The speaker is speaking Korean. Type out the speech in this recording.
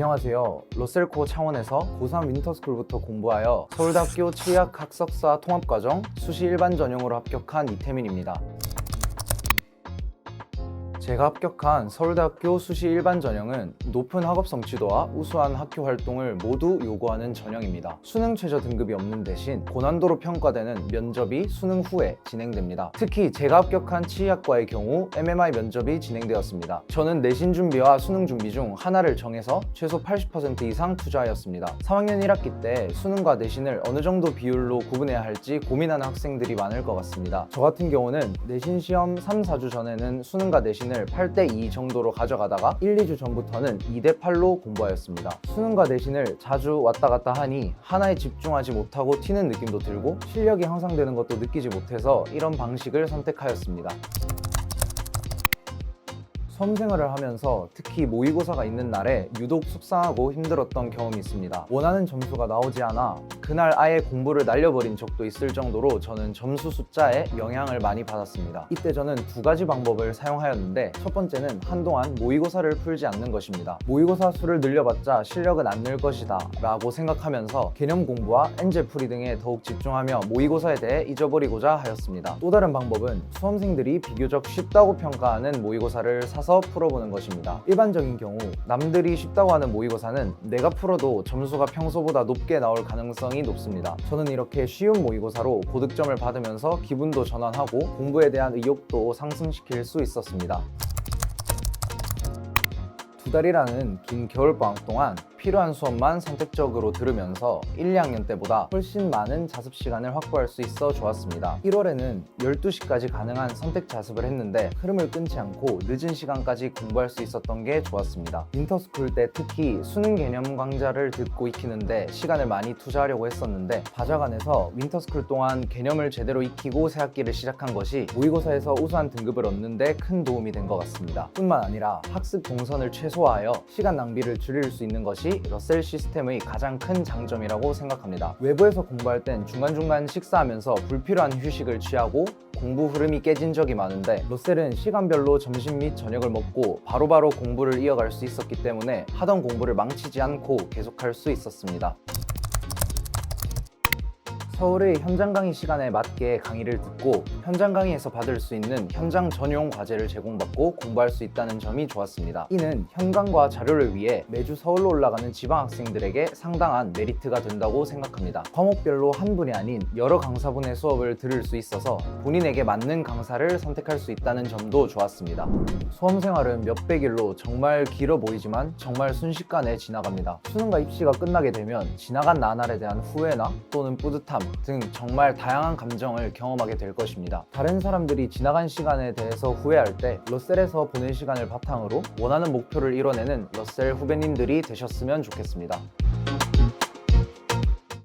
안녕하세요. 러셀코어 창원에서 고3 윈터스쿨부터 공부하여 서울대학교 치의학 학석사 통합과정 수시 일반 전형으로 합격한 이태민입니다. 제가 합격한 서울대학교 수시 일반 전형은 높은 학업 성취도와 우수한 학교 활동을 모두 요구하는 전형입니다. 수능 최저 등급이 없는 대신 고난도로 평가되는 면접이 수능 후에 진행됩니다. 특히 제가 합격한 치의학과의 경우 MMI 면접이 진행되었습니다. 저는 내신 준비와 수능 준비 중 하나를 정해서 최소 80% 이상 투자하였습니다. 3학년 1학기 때 수능과 내신을 어느 정도 비율로 구분해야 할지 고민하는 학생들이 많을 것 같습니다. 저 같은 경우는 내신 시험 3-4주 전에는 수능과 내신을 8대2 정도로 가져가다가 1-2주 전부터는 2대8로 공부하였습니다. 수능과 내신을 자주 왔다 갔다 하니 하나에 집중하지 못하고 튀는 느낌도 들고 실력이 향상되는 것도 느끼지 못해서 이런 방식을 선택하였습니다. 수험생활을 하면서 특히 모의고사가 있는 날에 유독 속상하고 힘들었던 경험이 있습니다. 원하는 점수가 나오지 않아 그날 아예 공부를 날려버린 적도 있을 정도로 저는 점수 숫자에 영향을 많이 받았습니다. 이때 저는 두 가지 방법을 사용하였는데, 첫 번째는 한동안 모의고사를 풀지 않는 것입니다. 모의고사 수를 늘려봤자 실력은 안 늘 것이다 라고 생각하면서 개념 공부와 엔제 풀이 등에 더욱 집중하며 모의고사에 대해 잊어버리고자 하였습니다. 또 다른 방법은 수험생들이 비교적 쉽다고 평가하는 모의고사를 사서 풀어보는 것입니다. 일반적인 경우 남들이 쉽다고 하는 모의고사는 내가 풀어도 점수가 평소보다 높게 나올 가능성이 높습니다. 저는 이렇게 쉬운 모의고사로 고득점을 받으면서 기분도 전환하고 공부에 대한 의욕도 상승시킬 수 있었습니다. 2달이라는 긴 겨울방학 동안 필요한 수업만 선택적으로 들으면서 1, 2학년 때보다 훨씬 많은 자습 시간을 확보할 수 있어 좋았습니다. 1월에는 12시까지 가능한 선택 자습을 했는데 흐름을 끊지 않고 늦은 시간까지 공부할 수 있었던 게 좋았습니다. 윈터스쿨 때 특히 수능 개념 강좌를 듣고 익히는데 시간을 많이 투자하려고 했었는데 바자간에서 윈터스쿨 동안 개념을 제대로 익히고 새학기를 시작한 것이 모의고사에서 우수한 등급을 얻는 데 큰 도움이 된 것 같습니다. 뿐만 아니라 학습 동선을 최소화하여 시간 낭비를 줄일 수 있는 것이 러셀 시스템의 가장 큰 장점이라고 생각합니다. 외부에서 공부할 땐 중간중간 식사하면서 불필요한 휴식을 취하고 공부 흐름이 깨진 적이 많은데, 러셀은 시간별로 점심 및 저녁을 먹고 바로바로 공부를 이어갈 수 있었기 때문에 하던 공부를 망치지 않고 계속할 수 있었습니다. 서울의 현장 강의 시간에 맞게 강의를 듣고 현장 강의에서 받을 수 있는 현장 전용 과제를 제공받고 공부할 수 있다는 점이 좋았습니다. 이는 현강과 자료를 위해 매주 서울로 올라가는 지방 학생들에게 상당한 메리트가 된다고 생각합니다. 과목별로 한 분이 아닌 여러 강사분의 수업을 들을 수 있어서 본인에게 맞는 강사를 선택할 수 있다는 점도 좋았습니다. 수험생활은 몇백 일로 정말 길어 보이지만 정말 순식간에 지나갑니다. 수능과 입시가 끝나게 되면 지나간 나날에 대한 후회나 또는 뿌듯함 등 정말 다양한 감정을 경험하게 될 것입니다. 다른 사람들이 지나간 시간에 대해서 후회할 때 러셀에서 보낸 시간을 바탕으로 원하는 목표를 이뤄내는 러셀 후배님들이 되셨으면 좋겠습니다.